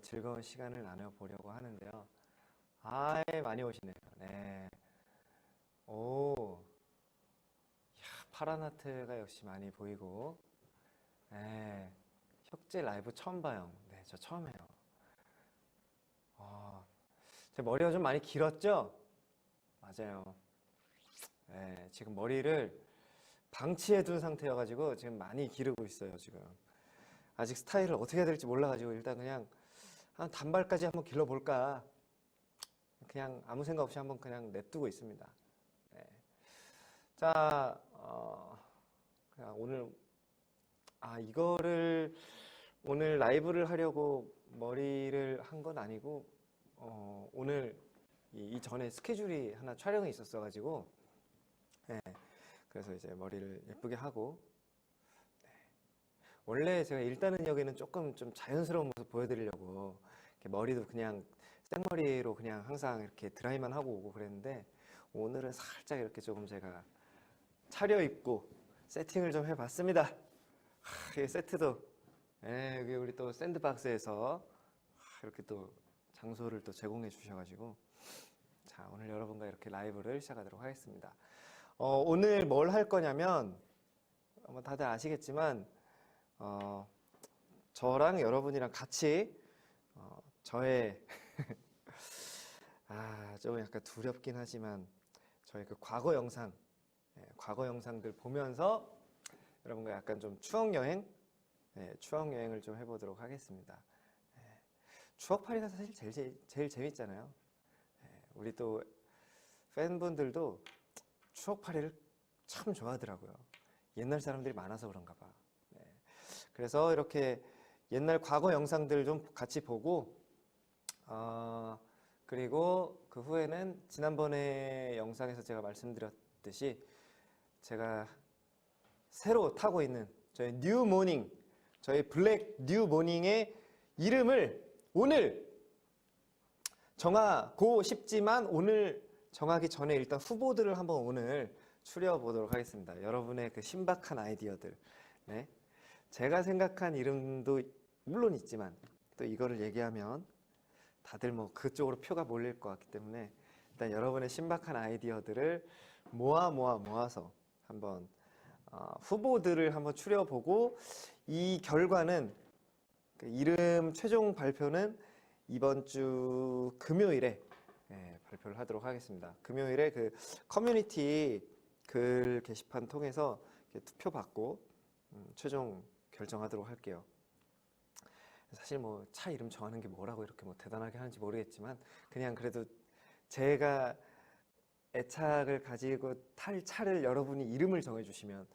즐거운 시간을 나눠보려고 하는데요. 아이, 많이 오시네요. 네. 오, 이야, 파란 하트가 역시 많이 보이고, 네. 혁재 라이브 처음 봐요. 네, 저 처음 해요. 제 머리가 좀 많이 길었죠? 맞아요. 네, 지금 머리를 방치해 둔 상태여가지고 지금 많이 기르고 있어요, 지금. 아직 스타일을 어떻게 해야 될지 몰라가지고 일단 그냥 한 단발까지 한번 길러볼까. 그냥 아무 생각 없이 한번 그냥 냅두고 있습니다. 네. 자, 그냥 오늘, 이거를 오늘 라이브를 하려고 머리를 한 건 아니고, 오늘 이전에 스케줄이 하나 촬영이 있었어가지고, 네. 그래서 이제 머리를 예쁘게 하고, 네. 원래 제가 일단은 여기는 조금 좀 자연스러운 모습 보여드리려고, 이렇게 머리도 그냥 생머리로 그냥 항상 이렇게 드라이만 하고 오고 그랬는데, 오늘은 살짝 이렇게 조금 제가 차려입고 세팅을 좀 해봤습니다. 이 세트도, 여기 우리 또 샌드박스에서 이렇게 또 장소를 또 제공해 주셔가지고, 자, 오늘 여러분과 이렇게 라이브를 시작하도록 하겠습니다. 오늘 뭘 할 거냐면, 뭐 다들 아시겠지만, 저랑 여러분이랑 같이, 저의, 좀 약간 두렵긴 하지만, 저의 그 과거 영상, 과거 영상들 보면서 여러분과 약간 좀 추억여행, 추억여행을 좀 해보도록 하겠습니다. 추억팔이가 사실 제일 재밌잖아요. 우리 또 팬분들도 추억팔이를 참 좋아하더라고요. 옛날 사람들이 많아서 그런가 봐. 그래서 이렇게 옛날 과거 영상들 좀 같이 보고, 그리고 그 후에는 지난번에 영상에서 제가 말씀드렸듯이 제가 새로 타고 있는 저희 뉴 모닝, 저희 블랙 뉴 모닝의 이름을 오늘 정하고 싶지만 오늘 정하기 전에 일단 후보들을 한번 오늘 추려보도록 하겠습니다. 여러분의 그 신박한 아이디어들. 네. 제가 생각한 이름도 물론 있지만 또 이거를 얘기하면 다들 뭐 그쪽으로 표가 몰릴 것 같기 때문에 일단 여러분의 신박한 아이디어들을 모아서 한번 후보들을 한번 추려보고 이 결과는 그 이름 최종 발표는 이번 주 금요일에 발표를 하도록 하겠습니다. 금요일에 그 커뮤니티 글 게시판 통해서 투표 받고 최종 결정하도록 할게요. 사실 뭐 차 이름 정하는 게 뭐라고 이렇게 뭐 대단하게 하는지 모르겠지만 그냥 그래도 제가 애착을 가지고 탈 차를 여러분이 이름을 정해주시면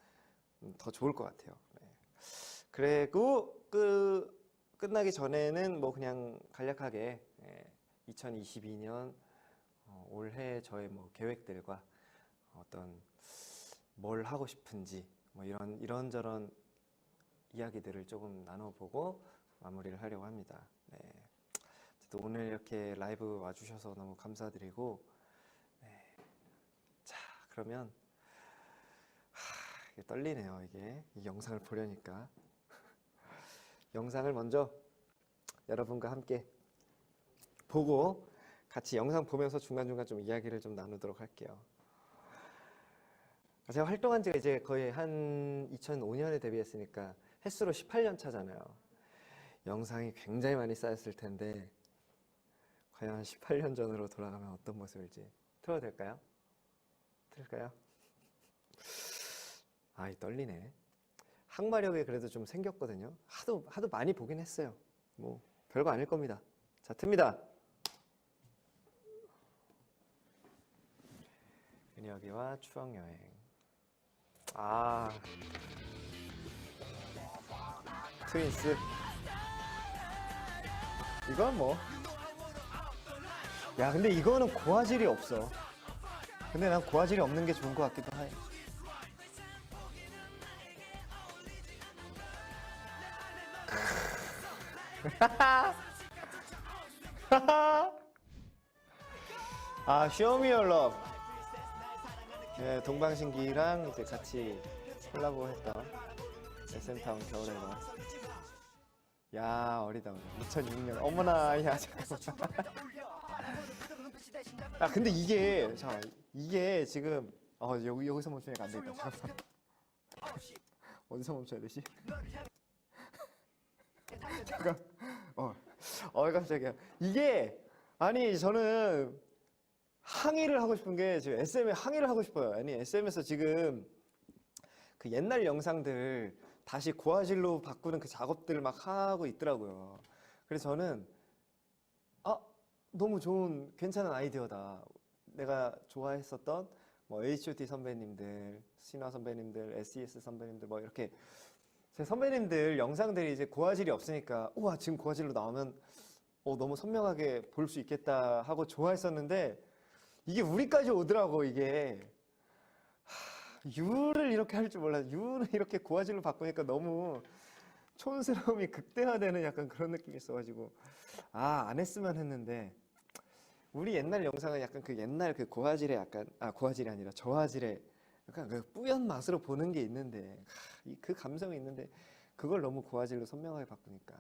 더 좋을 것 같아요. 그리고 끝나기 전에는 뭐 그냥 간략하게 2022년 올해 저의 뭐 계획들과 어떤 뭘 하고 싶은지 뭐 이런저런 이야기들을 조금 나눠보고 마무리를 하려고 합니다. 또 오늘 이렇게 라이브 와주셔서 너무 감사드리고, 자, 그러면 이게 떨리네요. 이게 이 영상을 보려니까 영상을 먼저 여러분과 함께 보고 같이 영상 보면서 중간중간 좀 이야기를 좀 나누도록 할게요. 제가 활동한 지가 이제 거의 한 2005년에 데뷔했으니까 횟수로 18년 차잖아요. 영상이 굉장히 많이 쌓였을 텐데 과연 18년 전으로 돌아가면 어떤 모습일지 틀어도 될까요? 틀까요? 이 떨리네. 항마력이 그래도 좀 생겼거든요. 하도 많이 보긴 했어요. 뭐 별거 아닐 겁니다. 자, 틉니다. 은혁이와 추억여행. 트윈스. 이건 뭐. 야, 근데 이거는 고화질이 없어. 근데 난 고화질이 없는 게 좋은 것 같기도 해. Show Me Your Love. 동방신기랑 이제 같이 콜라보 했던 SM타운 겨울 앨범. 야, 어리다. 2006년. 어머나, 야, 잠깐만. 아, 근데 이게, 자, 이게 지금, 여기서 멈추니까 안 되겠다. 잠깐만. 어디서 멈춰야 되지? 잠깐. 깜짝이야. 이게, 아니, 저는 항의를 하고 싶은 게, 지금 SM에 항의를 하고 싶어요. 아니, SM에서 지금 그 옛날 영상들 다시 고화질로 바꾸는 그 작업들을 막 하고 있더라고요. 그래서 저는, 너무 좋은, 괜찮은 아이디어다. 내가 좋아했었던 뭐 H.O.T 선배님들, 신화 선배님들, SES 선배님들 뭐 이렇게 제 선배님들 영상들이 이제 고화질이 없으니까 우와 지금 고화질로 나오면 너무 선명하게 볼 수 있겠다 하고 좋아했었는데 이게 우리까지 오더라고 이게. U를 이렇게 할 줄 몰라. U를 이렇게 고화질로 바꾸니까 너무 촌스러움이 극대화되는 약간 그런 느낌이 있어가지고 안 했으면 했는데 우리 옛날 영상은 약간 그 옛날 그 고화질의 약간 고화질이 아니라 저화질의 약간 그 뿌연 맛으로 보는 게 있는데 그 감성이 있는데 그걸 너무 고화질로 선명하게 바꾸니까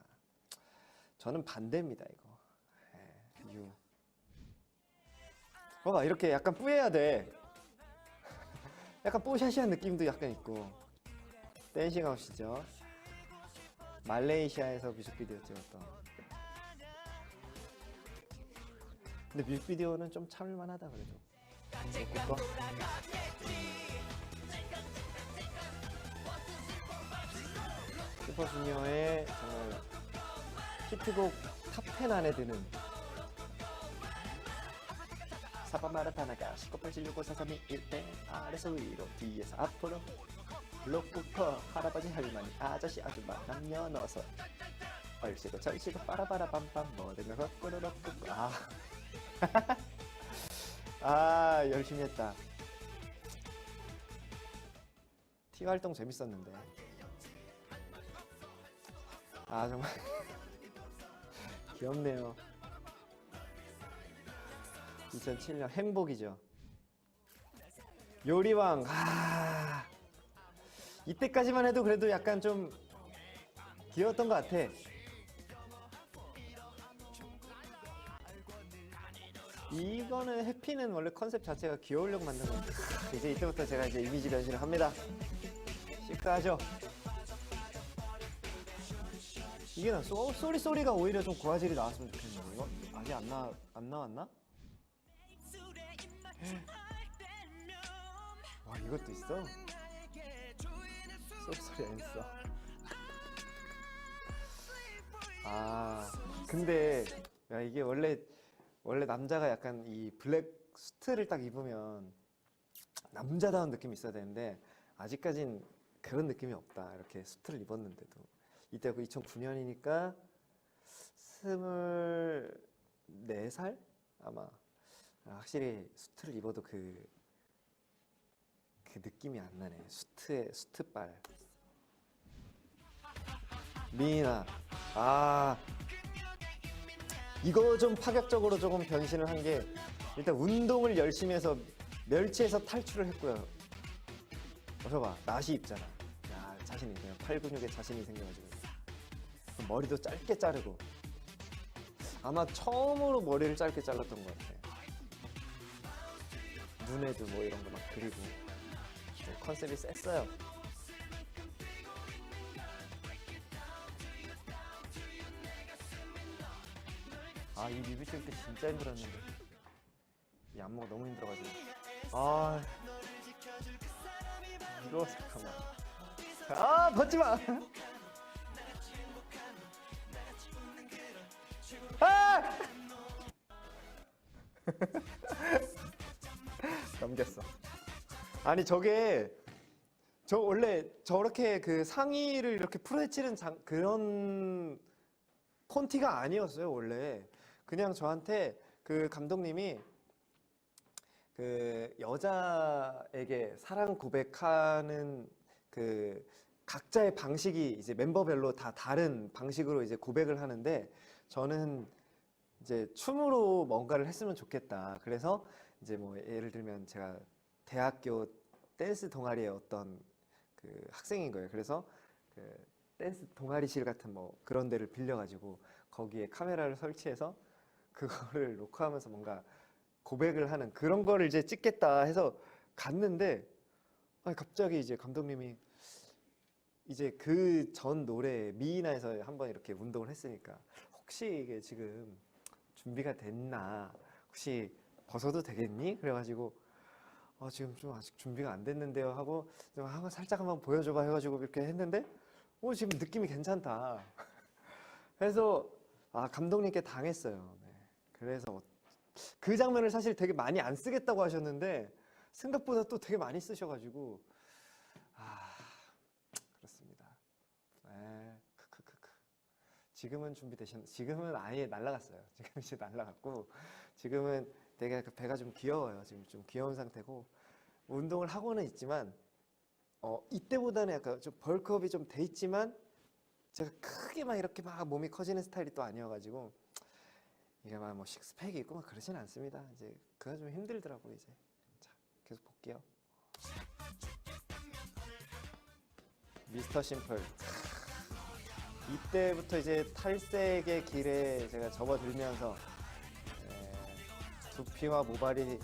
저는 반대입니다 이거. U. 봐봐 이렇게 약간 뿌여야 돼. 약간 뽀샤시한 느낌도 약간 있고. 댄싱아웃이죠. 말레이시아에서 뮤직비디오 찍었던. 근데 뮤직비디오는 좀 참을만하다 그래도. 그거. 슈퍼주니어의 정말 히트곡 탑10 안에 드는 사바마라타나가 1987654321대 아래서 위로 뒤에서 앞으로 록부터 할아버지 할머니 아저씨 아줌마 남녀노소 얼씨구 절씨구 빠라바라 빰빰 모든 걸 거꾸로 록부꾸 열심히 했다. 티 활동 재밌었는데 정말 귀엽네요. 2007년 행복이죠. 요리왕 이때까지만 해도 그래도 약간 좀 귀여웠던 것 같아. 이거는 해피는 원래 컨셉 자체가 귀여우려고 만든 건데 이제 이때부터 제가 이제 이미지 변신을 합니다. 시크하죠? 이게 나 쏘리가 오히려 좀 고화질이 나왔으면 좋겠는데 이거 아직 안 나왔나? 와 이것도 있어? 쏘리 안 있어. 근데 야 이게 원래 남자가 약간 이 블랙 수트를 딱 입으면 남자다운 느낌이 있어야 되는데 아직까진 그런 느낌이 없다. 이렇게 수트를 입었는데도 이때 그 2009년이니까 24살? 아마 확실히 수트를 입어도 그 느낌이 안 나네. 수트빨. 미나. 이거 좀 파격적으로 조금 변신을 한 게 일단 운동을 열심히 해서 멸치에서 탈출을 했고요. 봐봐, 나시 입잖아. 야, 자신이 그냥 팔 근육에 자신이 생겨가지고 머리도 짧게 자르고 아마 처음으로 머리를 짧게 잘랐던 것 같아. 눈에도 뭐 이런 거 막 그리고 컨셉이 셌어요. 이 뮤비 찍을 때 진짜 힘들었는데 이 안무가 너무 힘들어가지고 이거 잠깐만 벗지마. 넘겼어. 아니 저 원래 저렇게 그 상의를 이렇게 풀어헤치는 그런 콘티가 아니었어요 원래. 그냥 저한테 그 감독님이 그 여자에게 사랑 고백하는 그 각자의 방식이 이제 멤버별로 다 다른 방식으로 이제 고백을 하는데 저는 이제 춤으로 뭔가를 했으면 좋겠다. 그래서 이제 뭐 예를 들면 제가 대학교 댄스 동아리의 어떤 그 학생인 거예요. 그래서 그 댄스 동아리실 같은 뭐 그런 데를 빌려가지고 거기에 카메라를 설치해서 그거를 녹화하면서 뭔가 고백을 하는 그런 거를 이제 찍겠다 해서 갔는데, 아니 갑자기 이제 감독님이 이제 그 전 노래 미이나에서 한번 이렇게 운동을 했으니까 혹시 이게 지금 준비가 됐나, 혹시 벗어도 되겠니? 그래가지고 지금 좀 아직 준비가 안 됐는데요 하고 좀 살짝 한번 보여줘봐 해가지고 이렇게 했는데 지금 느낌이 괜찮다 해서 감독님께 당했어요. 네. 그래서 그 장면을 사실 되게 많이 안 쓰겠다고 하셨는데 생각보다 또 되게 많이 쓰셔가지고 그렇습니다. 네. 크크크크. 지금은 지금은 아예 날라갔어요. 지금 이제 날라갔고 지금은 되게 그 배가 좀 귀여워요. 지금 좀 귀여운 상태고 운동을 하고는 있지만 이때보다는 약간 좀 벌크업이 좀 돼 있지만 제가 크게 막 이렇게 막 몸이 커지는 스타일이 또 아니어가지고 이게 막 뭐 식스팩이 있고 막 그러진 않습니다. 이제 그가 좀 힘들더라고요. 이제 자 계속 볼게요. 미스터 심플. 이때부터 이제 탈색의 길에 제가 접어들면서 두피와 모발이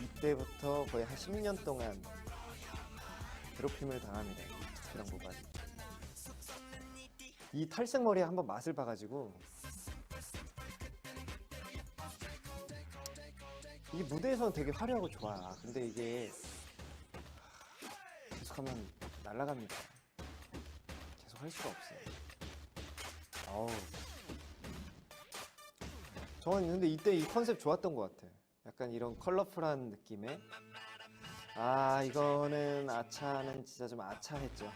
이때부터 거의 한 10년 동안 괴롭힘을 당합니다. 두피랑 모발이. 이 탈색 머리에 한번 맛을 봐가지고 이게 무대에서는 되게 화려하고 좋아. 근데 이게 계속하면 날아갑니다. 계속 할 수가 없어요. 저는 근데 이때 이 컨셉 좋았던 것 같아. 약간 이런 컬러풀한 느낌의 이거는 아차는 진짜 좀 아차했죠.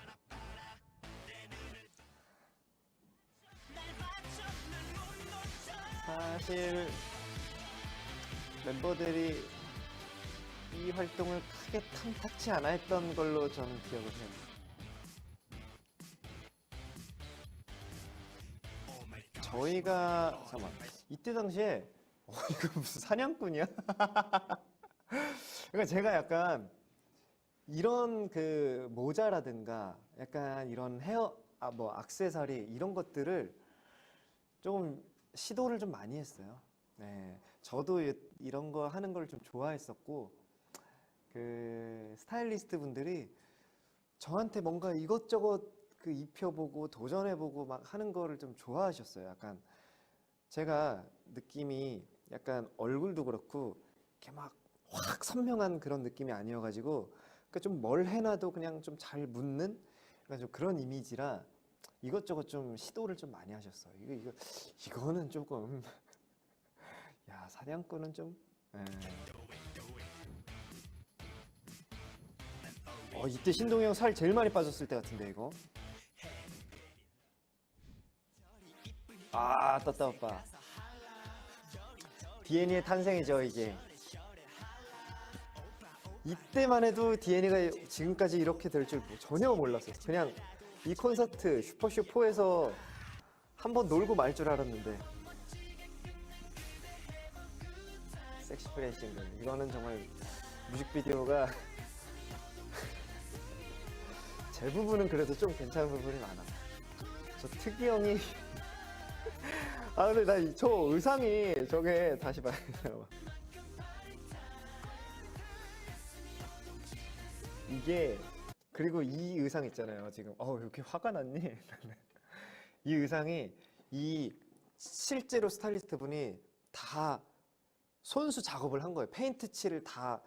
사실 멤버들이 이 활동을 크게 탐탁치 않아 했던 걸로 저는 기억을 해요. 저희가 잠깐만 이때 당시에 이거 무슨 사냥꾼이야? 그러니까 제가 약간 이런 그 모자라든가 약간 이런 헤어 뭐 액세서리 이런 것들을 좀 시도를 좀 많이 했어요. 네, 저도 이런 거 하는 걸 좀 좋아했었고 그 스타일리스트 분들이 저한테 뭔가 이것저것 그 입혀보고 도전해보고 막 하는 거를 좀 좋아하셨어요. 약간 제가 느낌이 약간 얼굴도 그렇고 이렇게 막 확 선명한 그런 느낌이 아니어가지고 그러니까 좀 뭘 해놔도 그냥 좀 잘 묻는 좀 그런 이미지라 이것저것 좀 시도를 좀 많이 하셨어요. 이거는 조금 야 사냥꾼은 좀 이때 신동이 형 살 제일 많이 빠졌을 때 같은데 이거. 떴다 오빠. DNA의 탄생이죠 이게. 이때만 해도 DNA가 지금까지 이렇게 될 줄 전혀 몰랐어요. 그냥 이 콘서트 슈퍼쇼 4에서 한번 놀고 말 줄 알았는데 섹시 프레싱글 이거는 정말 뮤직비디오가 제 부분은 그래도 좀 괜찮은 부분이 많아. 저 특이 형이 근데 나 저 의상이 저게 다시 봐야 돼요. 이게 그리고 이 의상 있잖아요. 지금 이렇게 화가 났니? 이 의상이 이 실제로 스타일리스트 분이 다 손수 작업을 한 거예요. 페인트 칠을 다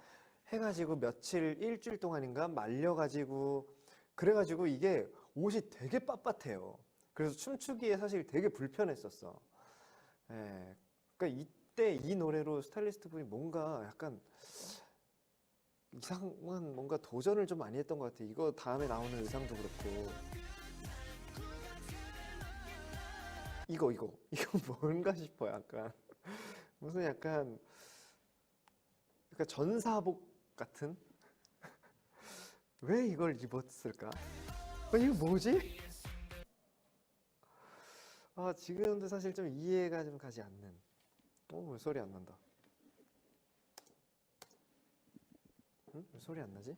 해가지고 며칠 일주일 동안인가 말려가지고 그래가지고 이게 옷이 되게 빳빳해요. 그래서 춤추기에 사실 되게 불편했었어. 예. 그러니까 이때 이 노래로 스타일리스트 분이 뭔가 약간 이상한 뭔가 도전을 좀 많이 했던 것 같아. 이거 다음에 나오는 의상도 그렇고 이거 뭔가 싶어. 약간 무슨 약간 전사복 같은? 왜 이걸 입었을까? 이거 뭐지? 지금도 사실 좀 이해가 좀 가지 않는. 왜 소리 안 난다? 응? 왜 소리 안 나지?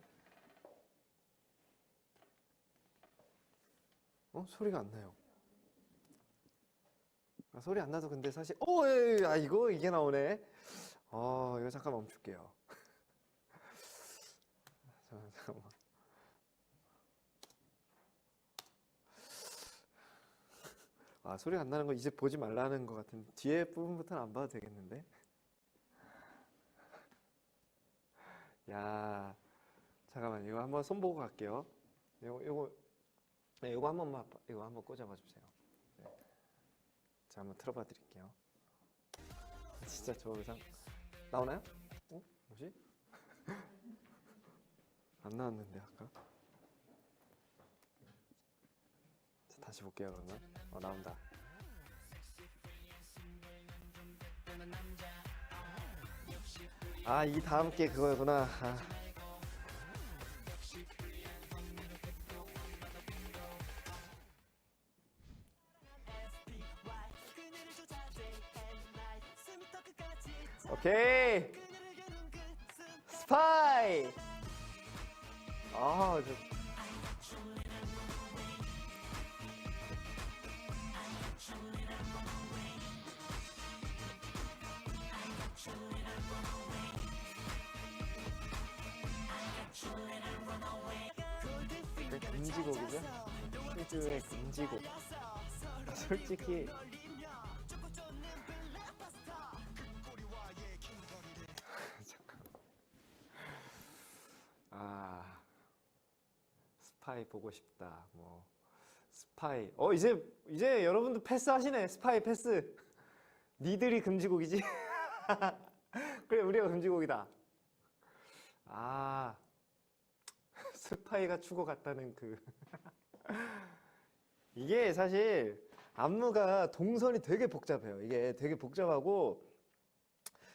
소리가 안 나요. 소리 안 나도 근데 사실 이게 나오네. 이거 잠깐 멈출게요. 잠깐만. 소리가 안 나는 거 이제 보지 말라는 것 같은. 뒤에 부분부터는 안 봐도 되겠는데? 야, 잠깐만 이거 한번 손보고 갈게요. 요거 한 번만 이거 한번 꽂아봐 주세요. 네. 자, 한번 틀어봐 드릴게요. 진짜 저 의상 나오나요? 뭐지? 안 나왔는데 아까. 자, 다시 볼게요 그러면. 나온다. 이 다음 게 그거구나. 오케이. 스파이. 금지곡이죠? 퀴즈의 금지곡. 솔직히 스파이 보고 싶다. 뭐 스파이. 이제 여러분도 패스 하시네. 스파이 패스. 니들이 금지곡이지. 그래, 우리가 금지곡이다. 스파이가 추고 같다는 이게 사실 안무가 동선이 되게 복잡해요. 이게 되게 복잡하고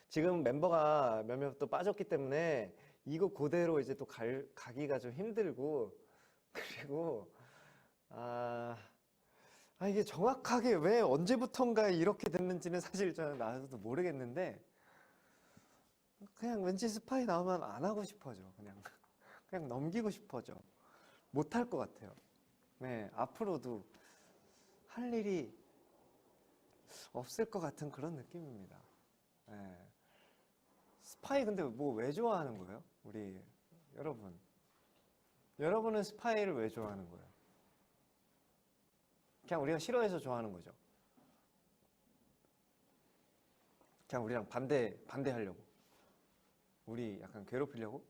지금 멤버가 몇몇 또 빠졌기 때문에 이거 그대로 이제 또 가기가 좀 힘들고, 그리고 이게 정확하게 왜 언제부턴가 이렇게 됐는지는 사실 저는 나도 모르겠는데, 그냥 왠지 스파이 나오면 안 하고 싶어져. 그냥 넘기고 싶어져. 못할 것 같아요. 네, 앞으로도 할 일이 없을 것 같은 그런 느낌입니다. 네. 스파이 근데 뭐 왜 좋아하는 거예요? 우리 여러분은 스파이를 왜 좋아하는 거예요? 그냥 우리가 싫어해서 좋아하는 거죠. 그냥 우리랑 반대하려고. 우리 약간 괴롭히려고?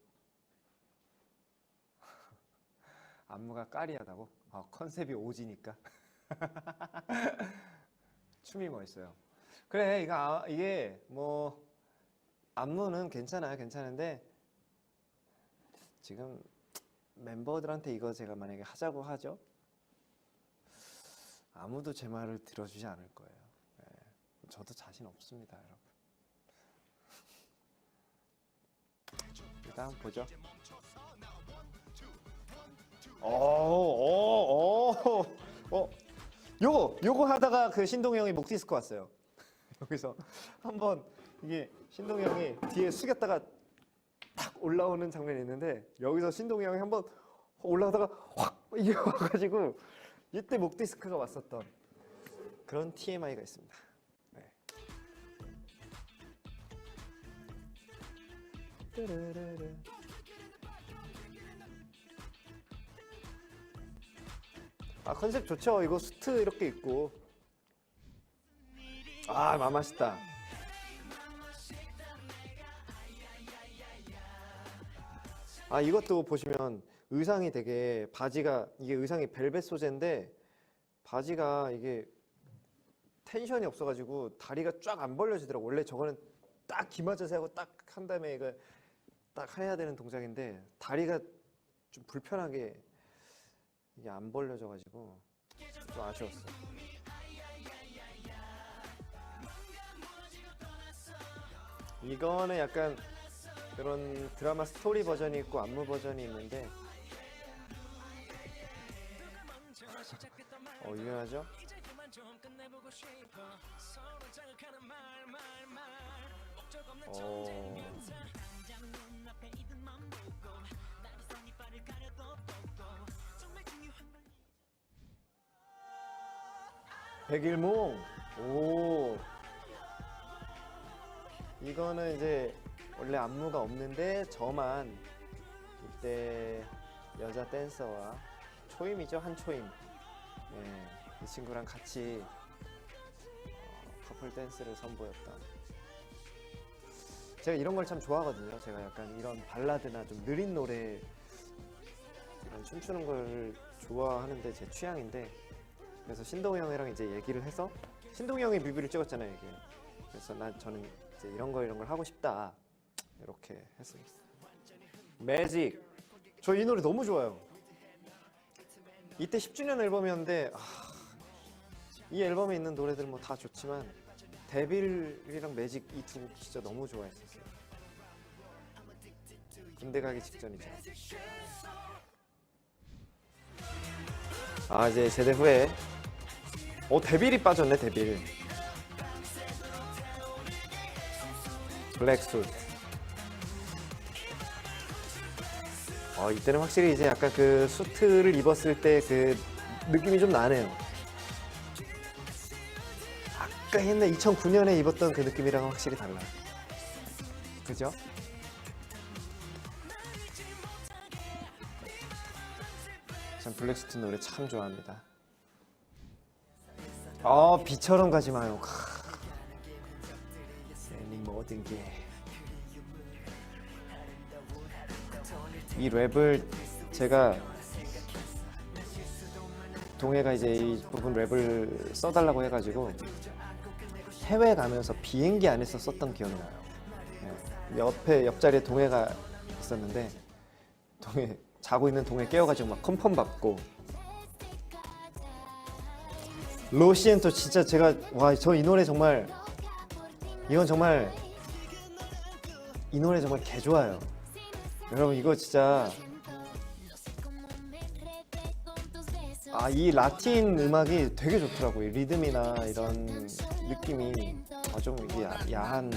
안무가 까리하다고? 컨셉이 오지니까. 춤이 멋있어요. 그래, 이게 뭐 안무는 괜찮은데 지금 멤버들한테 이거 제가 만약에 하자고 하죠? 아무도 제 말을 들어주지 않을 거예요. 네. 저도 자신 없습니다, 여러분. 일단 한번 보죠. 요거 하다가 신동이 형이 목 디스크 왔어요. 여기서 한번 이게 신동이 형이 뒤에 숙였다가 탁 올라오는 장면이 있는데, 여기서 신동이 형이 한번 올라오다가 확 이게 와가지고 이때 목 디스크가 왔었던 그런 TMI가 있습니다. 네. 컨셉 좋죠. 이거 수트 이렇게 입고. 맛있다. 이것도 보시면 의상이 되게, 이게 의상이 벨벳 소재인데 바지가 이게 텐션이 없어가지고 다리가 쫙 안 벌려지더라고. 원래 저거는 딱 기마자세 하고 딱 한 다음에 이거 딱 해야 되는 동작인데 다리가 좀 불편하게 이게 안 벌려져가지고 좀 아쉬웠어. 이거는 약간 그런 드라마 스토리 버전이 있고 안무 버전이 있는데 유명하죠? 백일몽. 오. 이거는 이제 원래 안무가 없는데 저만 이때 여자 댄서와 초임이죠, 한 초임. 네, 이 친구랑 같이 커플 댄스를 선보였다. 제가 이런 걸 참 좋아하거든요. 제가 약간 이런 발라드나 좀 느린 노래 이런 춤추는 걸 좋아하는데 제 취향인데, 그래서 신동우 형이랑 이제 얘기를 해서 신동우 형이 뮤비를 찍었잖아요, 이게. 그래서 저는 이제 이런 걸 하고 싶다 이렇게 했습니다. 매직. 저 이 노래 너무 좋아요. 이때 10주년 앨범이었는데 이 앨범에 있는 노래들 뭐 다 좋지만 데빌이랑 매직 이 두 곡 진짜 너무 좋아했었어요. 군대 가기 직전이죠. 이제 제대 후에 데빌이 빠졌네. 데빌. 블랙숫. 이때는 확실히 이제 약간 그 수트를 입었을 때 그 느낌이 좀 나네요. 아까 옛날 2009년에 입었던 그 느낌이랑은 확실히 달라요. 그죠? 전 블랙수트 노래 참 좋아합니다. 비처럼 가지 마요. 이 모든 게. 이 랩을 제가 동해가 이제 이 부분 랩을 써달라고 해가지고 해외 가면서 비행기 안에서 썼던 기억이 나요. 옆에 옆자리에 동해가 있었는데 자고 있는 동해 깨워가지고 막 컨펌 받고. 로시엔토 진짜 제가 저 이 노래 정말 이 노래 정말 개 좋아요. 여러분 이거 진짜 이 라틴 음악이 되게 좋더라고요. 리듬이나 이런 느낌이 좀 이게 야한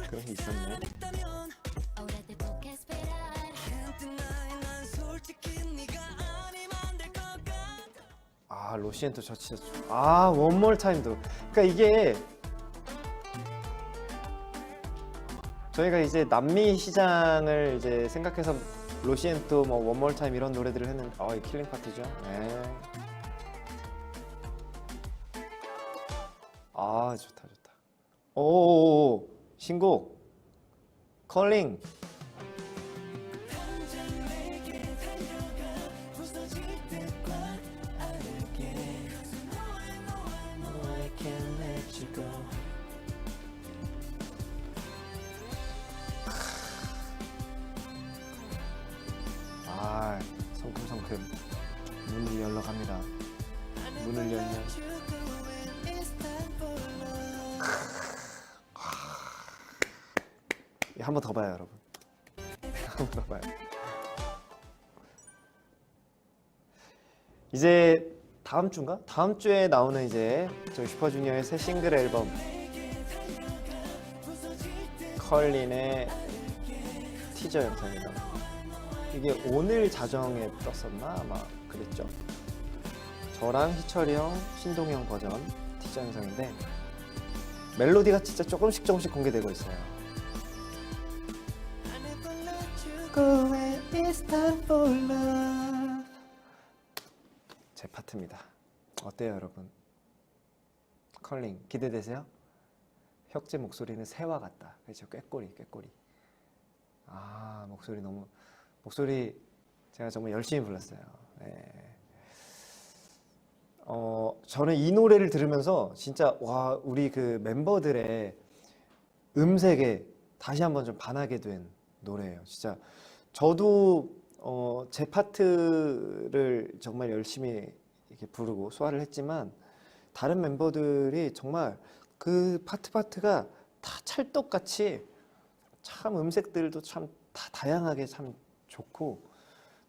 그런 게 있었네. 로시엔토 저 진짜 One More Time도. 그러니까 이게 저희가 이제 남미 시장을 이제 생각해서 로시엔토 뭐 One More Time 이런 노래들을 했는데 이 킬링 파트죠. 네. 좋다. 오 신곡 컬링. 성큼 문을 열러 갑니다. 문을 열면 한 번 더 봐요, 여러분. 한 번 더 봐요. 이제 다음 주인가? 다음 주에 나오는 이제 저희 슈퍼주니어의 새 싱글 앨범 컬린의 티저 영상이다. 이게 오늘 자정에 떴었나? 아마 그랬죠. 저랑 희철이 형, 신동이 형 버전 티저 영상인데 멜로디가 진짜 조금씩 공개되고 있어요. 제 파트입니다. 어때요, 여러분? 컬링 기대되세요? 혁재 목소리는 새와 같다. 그렇죠? 꾀꼬리. 목소리 제가 정말 열심히 불렀어요. 네. 저는 이 노래를 들으면서 진짜 우리 그 멤버들의 음색에 다시 한번 좀 반하게 된 노래예요. 진짜 저도 제 파트를 정말 열심히 이렇게 부르고 소화를 했지만 다른 멤버들이 정말 그 파트가 다 찰떡같이 참 음색들도 참 다 다양하게 참 좋고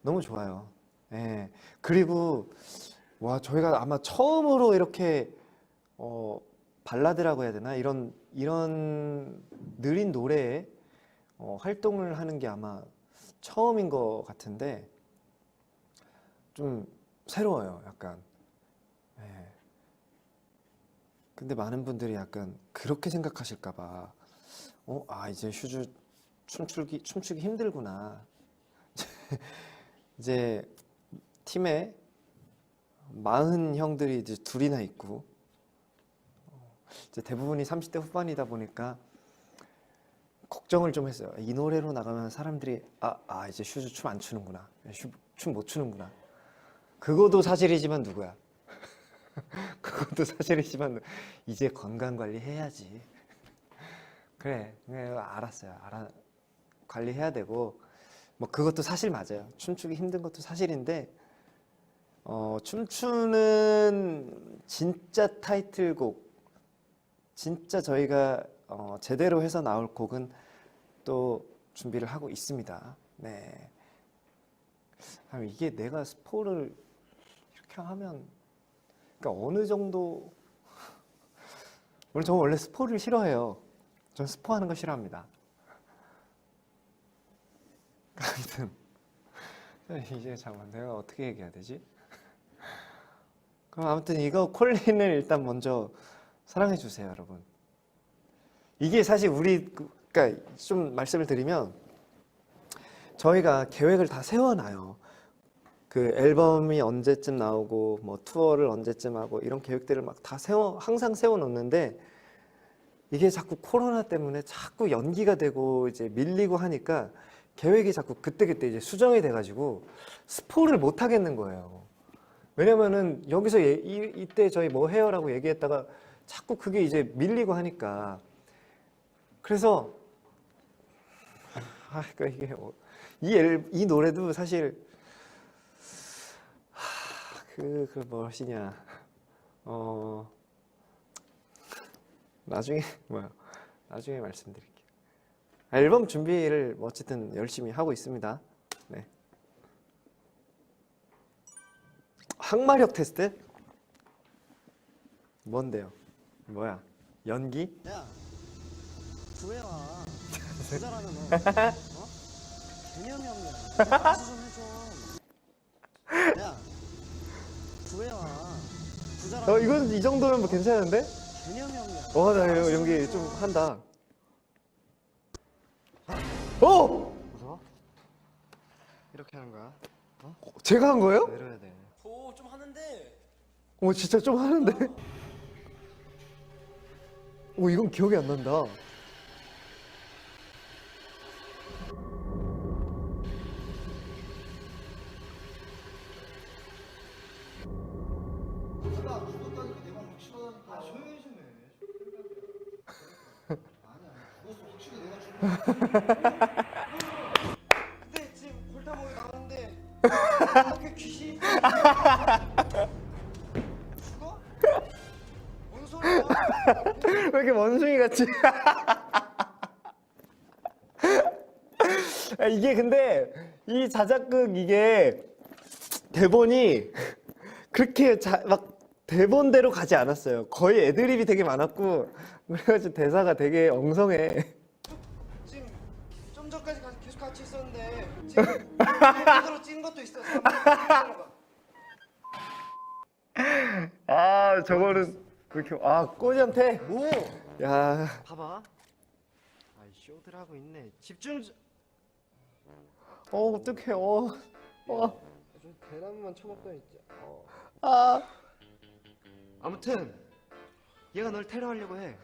너무 좋아요. 예. 그리고 저희가 아마 처음으로 이렇게 발라드라고 해야 되나 이런 느린 노래에 활동을 하는 게 아마 처음인 것 같은데 좀 새로워요, 약간. 네. 근데 많은 분들이 약간 그렇게 생각하실까 봐 이제 슈즈 춤추기 힘들구나. 이제 팀에 40 형들이 이제 둘이나 있고 이제 대부분이 30대 후반이다 보니까 걱정을 좀 했어요. 이 노래로 나가면 사람들이 이제 슈즈 춤 안 추는구나. 춤 못 추는구나. 그것도 사실이지만 누구야? 그것도 사실이지만 이제 건강 관리 해야지. 그래, 알았어요. 관리해야 되고 뭐 그것도 사실 맞아요. 춤추기 힘든 것도 사실인데 춤추는 진짜 타이틀곡, 진짜 저희가 제대로 해서 나올 곡은 또 준비를 하고 있습니다. 네. 이게 내가 스포를 이렇게 하면, 그러니까 어느 정도, 저 원래 스포를 싫어해요. 전 스포하는 거 싫어합니다. 아무튼 이제 잠깐만 내가 어떻게 얘기해야 되지? 그럼 아무튼 이거 콜린을 일단 먼저 사랑해 주세요, 여러분. 이게 사실 그러니까 좀 말씀을 드리면 저희가 계획을 다 세워놔요. 그 앨범이 언제쯤 나오고 뭐 투어를 언제쯤 하고 이런 계획들을 막 다 항상 세워놓는데 이게 자꾸 코로나 때문에 자꾸 연기가 되고 이제 밀리고 하니까 계획이 자꾸 그때그때 이제 수정이 돼가지고 스포를 못 하겠는 거예요. 왜냐면은 여기서 이때 저희 뭐 해요라고 얘기했다가 자꾸 그게 이제 밀리고 하니까 그래서 그러니까 이게 이 노래도 사실 그 무엇이냐 나중에 나중에 말씀드릴게요. 앨범 준비를 어쨌든 열심히 하고 있습니다. 네. 항마력 테스트? 뭔데요? 뭐야? 연기? 야, 구해와. 부자라는 너. 개념이 없냐. 말씀 좀 해줘. 야, 구해와. 부자라는 이건 이 정도면 뭐 괜찮은데? 개념이 없냐. 나 이거 연기 좀 한다. 오! 무서워? 이렇게 하는 거야. 제가 한 거예요? 내려야 돼. 좀 하는데. 진짜 좀 하는데? 이건 기억이 안 난다. 근데 지금 골타목이 나오는데 이렇게 귀신 죽어? 뭔 소리야? 왜 이렇게 원숭이 같이? 이게 근데 이 자작극 이게 대본이 그렇게 막 대본대로 가지 않았어요. 거의 애드립이 되게 많았고 그래가지고 대사가 되게 엉성해. 지금 좀 전까지 계속 같이 있었는데 지금 제대로 찐 것도 있어. 저거는 그렇게 꼬지한테. 뭐? 야, 봐봐. 아이 쇼들 하고 있네. 집중. 어떡해. 좀 대나무만 쳐먹더니 진짜. 아, 아무튼 얘가 널 테러하려고 해.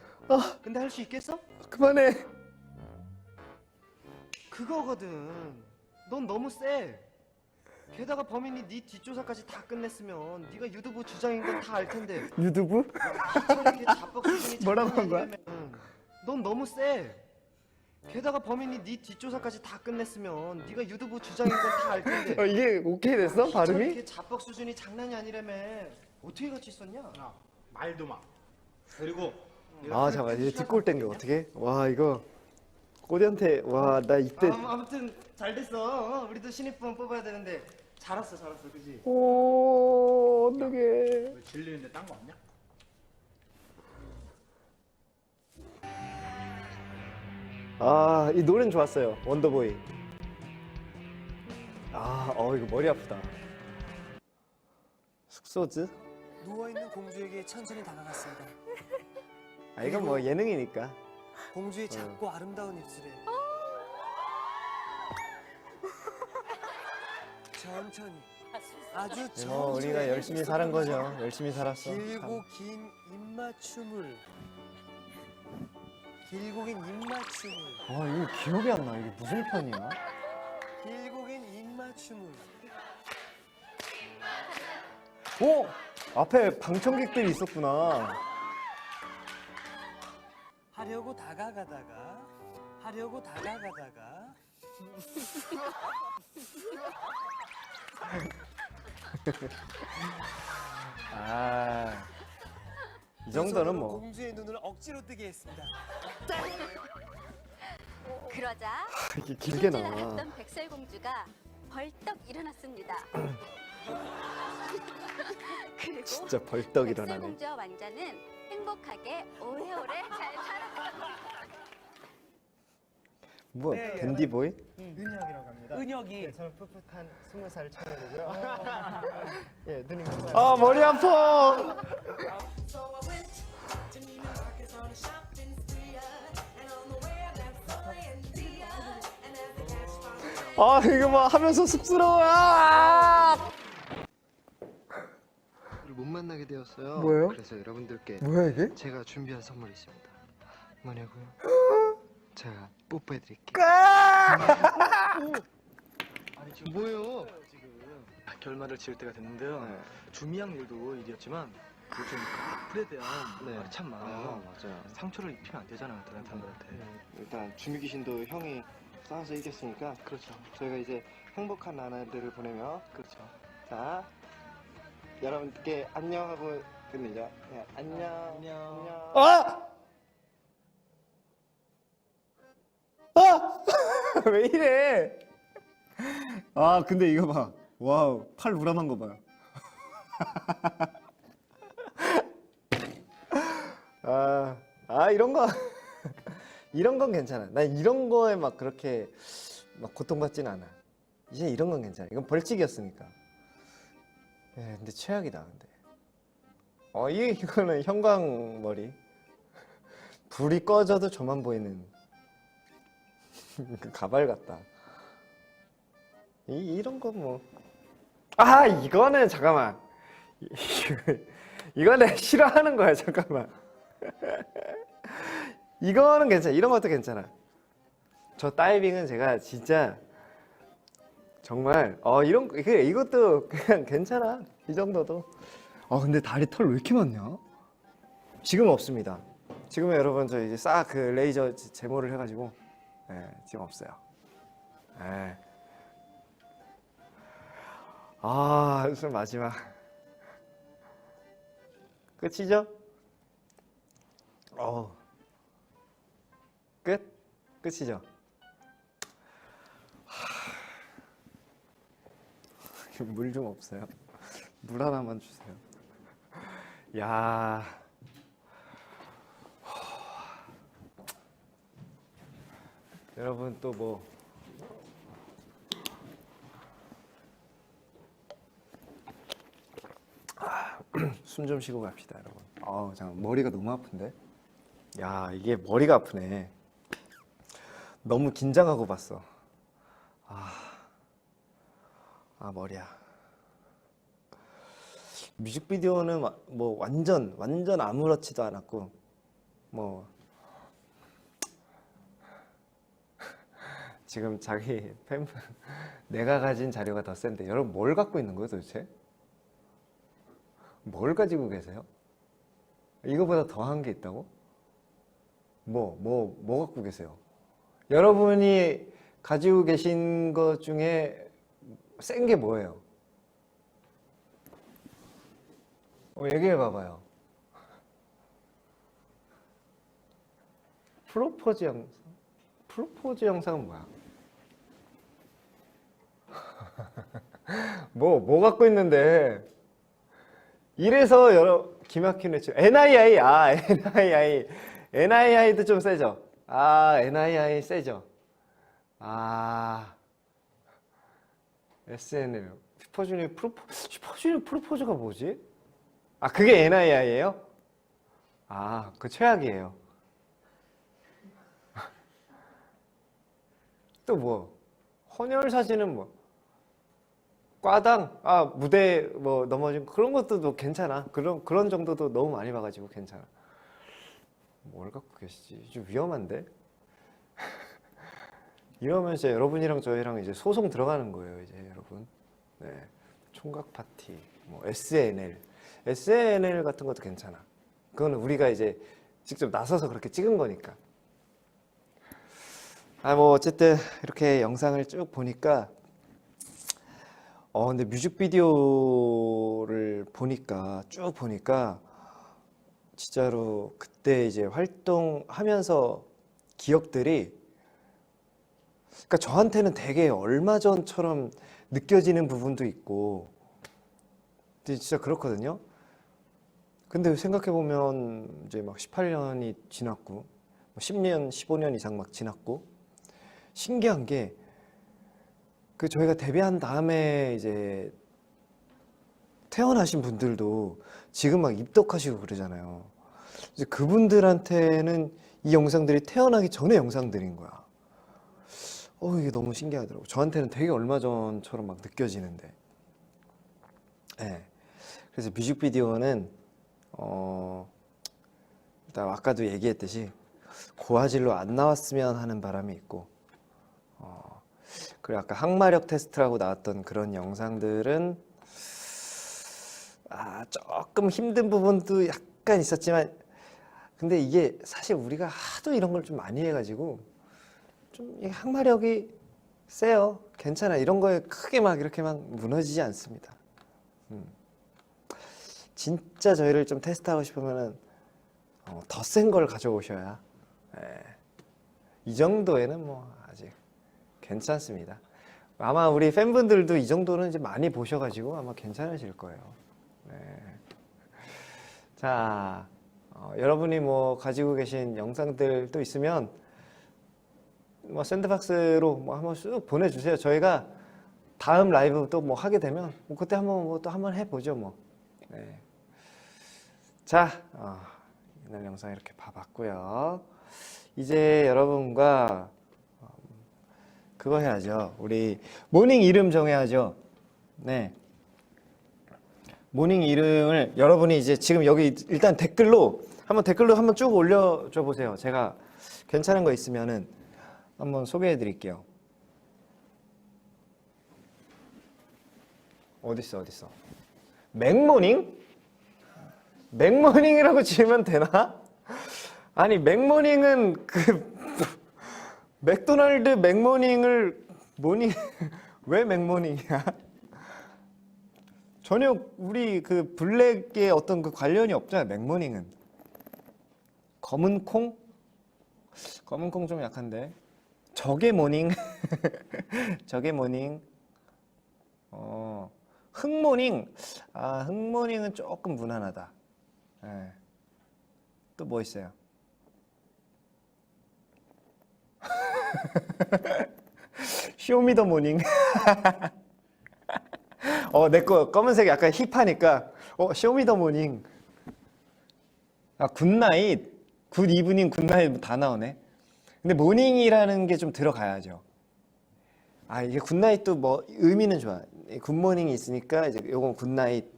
근데 할 수 있겠어? 그만해. 그거거든. 넌 너무 세. 게다가 범인이 네 뒷조사까지 다 끝냈으면 네가 유두부 주장인 건 다 알 텐데. 유튜브? 이렇게 자뻑 수준이 뭐라고 한 거야? 넌 너무 세. 게다가 범인이 네 뒷조사까지 다 끝냈으면 네가 유두부 주장인 건 다 알 텐데. 이게 오케이 됐어? 발음이? 이렇게 자뻑 수준이 장난이 아니라며. 어떻게 같이 있었냐? 말도 마. 그리고 잠깐 이제 뒷골 땡겨 어떻게? 와 이거 꼬디한테 나 이때 아무튼 잘 됐어. 우리도 신입분 뽑아야 되는데 잘했어, 그지? 어떡해. 너 질리는데 딴 거 없냐? 이 노래는 좋았어요. 원더보이. 이거 머리 아프다. 숙소즈? 누워있는 공주에게 천천히 다가갔습니다. 아 이건 뭐 예능이니까. 공주의 작고 아름다운 입술에 천천히 아주 이거 우리가 천천히 열심히 살은 거죠. 열심히 살았어. 길고 긴 입맞춤을 길고 긴 입맞춤을 와 이거 기억이 안 나. 이게 무슨 편이야? 길고 긴 입맞춤을 오! 앞에 방청객들이 있었구나. 하려고 다가가다가 아, 이 정도는 뭐. 공주의 눈을 억지로 뜨게 했습니다. 그러자 이게 길게 숨질 나와. 않았던 백설공주가 벌떡 일어났습니다. 그리고 진짜 벌떡 일어나네. 백설공주와 왕자는 행복하게 오래오래 잘 살았습니다. 뭐 네, 댄디보이? 은혁이라고 합니다. 은혁이 저는 풋풋한 20살 청년이고요. 예, 누님 감사합니다. 아 머리 아파. 아 이거 뭐 하면서 쑥스러워. 아! 못 만나게 되었어요. 뭐예요? 그래서 여러분들께 뭐야 이게? 제가 준비한 선물이 있습니다. 뭐냐고요? 제가 뽀뽀해드릴게요. 아니 지금 뭐예요? 결말을 지을 때가 됐는데요. 네. 주미양 일도 일이었지만 요즘 악플에 대한 네. 말이 참 많아요. 맞아요. 상처를 입히면 안 되잖아요, 다른 사람들한테. 일단 주미귀신도 형이 싸워서 이겼으니까 그렇죠. 저희가 이제 행복한 나날들을 보내며 그렇죠. 자 여러분께 안녕하고 끝내죠. 네, 안녕. 아! 아! 왜 이래? 아 근데 이거 봐. 와우 팔 우람한 거 봐요. 이런 거 이런 건 괜찮아. 난 이런 거에 막 그렇게 막 고통받진 않아. 이제 이런 건 괜찮아. 이건 벌칙이었으니까. 예, 근데 최악이다. 근데 이거는 형광머리. 불이 꺼져도 저만 보이는 그 가발 같다. 이런 거 뭐. 아 이거는 잠깐만. 이거는 싫어하는 거야 잠깐만. 이거는 괜찮아. 이런 것도 괜찮아. 저 다이빙은 제가 진짜 정말 이런 거 이것도 그냥 괜찮아. 이 정도도. 근데 다리 털 왜 이렇게 많냐? 지금 없습니다. 지금은 여러분 저 이제 싹 그 레이저 제모를 해가지고 지금 없어요. 무슨 마지막 끝이죠? 끝이죠? 물 좀 없어요? 물 하나만 주세요. 야, 여러분 또 뭐 숨 좀 쉬고 갑시다, 여러분. 잠깐 머리가 너무 아픈데. 야, 이게 머리가 아프네. 너무 긴장하고 봤어. 머리야. 뮤직비디오는 뭐 완전 아무렇지도 않았고 뭐 지금 자기 팬분 내가 가진 자료가 더 센데 여러분 뭘 갖고 있는 거예요 도대체? 뭘 가지고 계세요? 이거보다 더한 게 있다고? 뭐 갖고 계세요? 여러분이 가지고 계신 것 중에 센 게 뭐예요? 얘기해 봐봐요. 프로포즈 영상? 프로포즈 영상은 뭐야? 뭐 갖고 있는데? 이래서 기막히네. NII도 좀 세죠? NII 세죠? SNL 슈퍼주니어 프로포즈가 뭐지? 아, 그게 NII예요? 아, 그 최악이에요. 또 뭐? 헌혈 사진은 뭐? 과당? 아, 무대 뭐 넘어진 거, 그런 것도 뭐 괜찮아. 그런 정도도 너무 많이 봐가지고 괜찮아. 뭘 갖고 계시지? 좀 위험한데? 이러면 이제 여러분이랑 저희랑 이제 소송 들어가는 거예요, 이제 여러분. 네. 총각 파티, 뭐 SNL 같은 것도 괜찮아. 그거는 우리가 이제 직접 나서서 그렇게 찍은 거니까. 아, 뭐 어쨌든 이렇게 영상을 쭉 보니까 근데 뮤직비디오를 쭉 보니까 진짜로 그때 이제 활동하면서 기억들이, 그러니까 저한테는 되게 얼마 전처럼 느껴지는 부분도 있고, 근데 진짜 그렇거든요. 근데 생각해보면 이제 막 18년이 지났고, 뭐 10년, 15년 이상 막 지났고, 신기한 게, 그 저희가 데뷔한 다음에 이제 태어나신 분들도 지금 막 입덕하시고 그러잖아요. 이제 그분들한테는 이 영상들이 태어나기 전의 영상들인 거야. 이게 너무 신기하더라고. 저한테는 되게 얼마 전처럼 막 느껴지는데. 네. 그래서 뮤직비디오는 일단 아까도 얘기했듯이 고화질로 안 나왔으면 하는 바람이 있고, 그리고 아까 항마력 테스트라고 나왔던 그런 영상들은 조금 힘든 부분도 약간 있었지만, 근데 이게 사실 우리가 하도 이런 걸 좀 많이 해가지고 좀 이 항마력이 세요. 괜찮아. 이런 거에 크게 막 이렇게 막 무너지지 않습니다. 진짜 저희를 좀 테스트하고 싶으면은 더 센 걸 가져오셔야, 이 정도에는 뭐 아직 괜찮습니다. 아마 우리 팬분들도 이 정도는 이제 많이 보셔가지고 아마 괜찮으실 거예요. 네. 자, 여러분이 뭐 가지고 계신 영상들 또 있으면 뭐 샌드박스로 뭐 한번 쑥 보내주세요. 저희가 다음 라이브 또 뭐 하게 되면 뭐 그때 한번 뭐 또 한번 해보죠 뭐. 네. 자, 오늘 영상 이렇게 봐봤고요. 이제 여러분과 그거 해야죠. 우리 모닝 이름 정해야죠. 네. 모닝 이름을 여러분이 이제 지금 여기 일단 댓글로 한번 쭉 올려줘 보세요. 제가 괜찮은 거 있으면은 한번 소개해 드릴게요. 어딨어? 맥모닝? 맥모닝이라고 지으면 되나? 아니, 맥모닝은 맥도날드 맥모닝을 왜 맥모닝이야? 전혀 우리 그 블랙의 어떤 그 관련이 없잖아요. 맥모닝은 검은 콩 좀 약한데. 저게 모닝. 저게 모닝. 흑모닝. 흑모닝은 조금 무난하다. 네. 또 뭐 있어요? 쇼미더 모닝. 내 거 검은색 약간 힙하니까 쇼미더 모닝. 굿나잇, 굿 이브닝, 굿나잇 다 나오네. 근데 모닝이라는 게 좀 들어가야죠. 이게 굿나잇도 뭐 의미는 좋아. 굿모닝이 있으니까 이제 요건 굿나잇.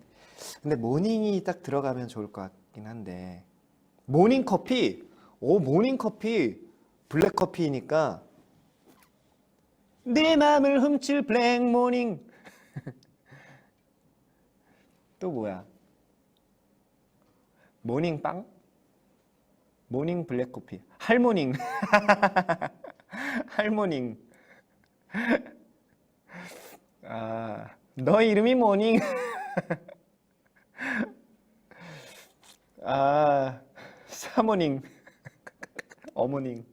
근데 모닝이 딱 들어가면 좋을 것 같긴 한데. 모닝 커피. 모닝 커피. 블랙 커피니까 내 맘을 훔칠 블랙 모닝. 또 뭐야? 모닝빵? 모닝 블랙 커피. 할모닝. 할모닝. 너 이름이 모닝. 사모닝. 어머닝.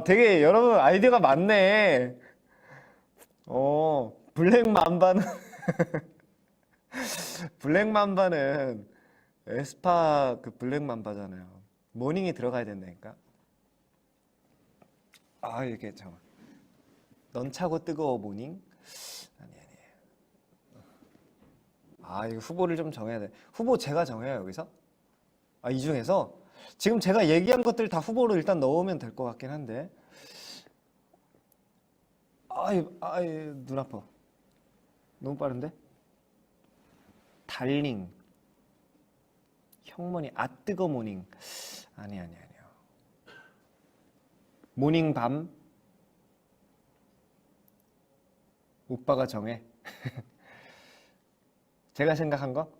되게 여러분 아이디어가 많네. 블랙 맘바는 블랙 맘바는 에스파 그 블랙 맘바잖아요. 모닝이 들어가야 된다니까. 이게 잠깐. 넌 차고 뜨거워 모닝? 아니. 아, 이거 후보를 좀 정해야 돼. 후보 제가 정해요, 여기서? 아, 이 중에서? 지금 제가 얘기한 것들 다 후보로 일단 넣으면 될 것 같긴 한데. 눈 아파. 너무 빠른데? 달링. 형모닝. 뜨거 모닝. 아니요. 모닝 밤. 오빠가 정해. 제가 생각한 거?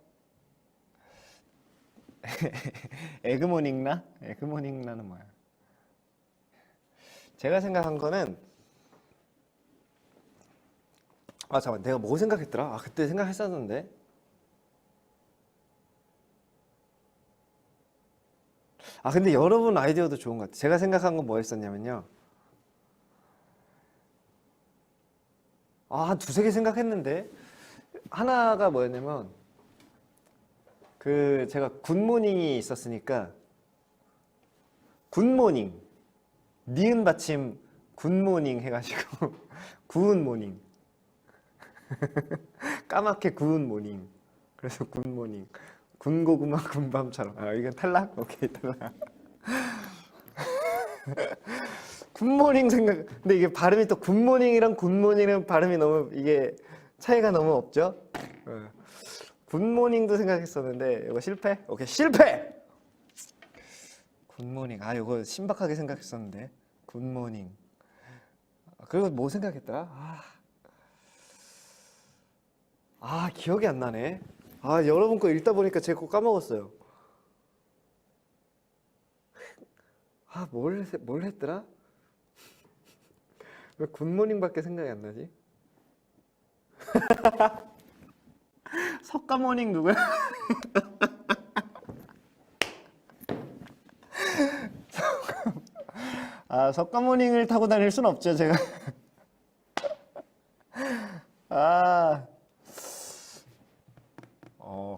에그모닝나? 에그모닝나는 뭐야? 제가 생각한 거는 잠깐만, 내가 뭐 생각했더라? 그때 생각했었는데. 근데 여러분 아이디어도 좋은 것 같아요. 제가 생각한 건 뭐였었냐면요. 한 두세 개 생각했는데 하나가 뭐였냐면 제가 굿모닝이 있었으니까 굿모닝 니은 받침 굿모닝 해가지고 구운 모닝 까맣게 구운 모닝 그래서 굿모닝 군고구마 군밤처럼 이건 탈락? 오케이 탈락. 굿모닝 생각. 근데 이게 발음이 또 굿모닝이랑 굿모닝이랑 발음이 너무 이게 차이가 너무 없죠? 굿모닝도 생각했었는데 이거 실패? 오케이 실패. 굿모닝. 이거 신박하게 생각했었는데 굿모닝. 그리고 뭐 생각했더라? 기억이 안 나네. 여러분 거 읽다 보니까 제 거 까먹었어요. 뭘 했더라? 왜 굿모닝밖에 생각이 안 나지? 석가모닝 누구야? 석가모닝을 타고 다닐 순 없죠, 제가.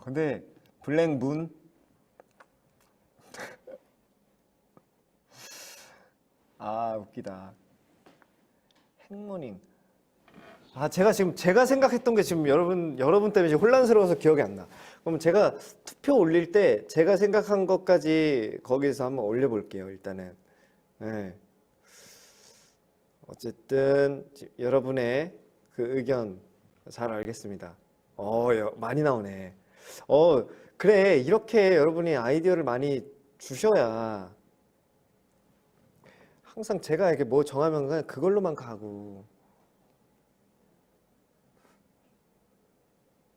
근데 블랙문 웃기다. 행모닝. 제가 생각했던 게 지금 여러분 때문에 지금 혼란스러워서 기억이 안 나. 그럼 제가 투표 올릴 때 제가 생각한 것까지 거기서 한번 올려볼게요, 일단은. 네. 어쨌든 여러분의 그 의견 잘 알겠습니다. 많이 나오네. 그래, 이렇게 여러분이 아이디어를 많이 주셔야 항상 제가 이렇게 뭐 정하면 그냥 그걸로만 가고.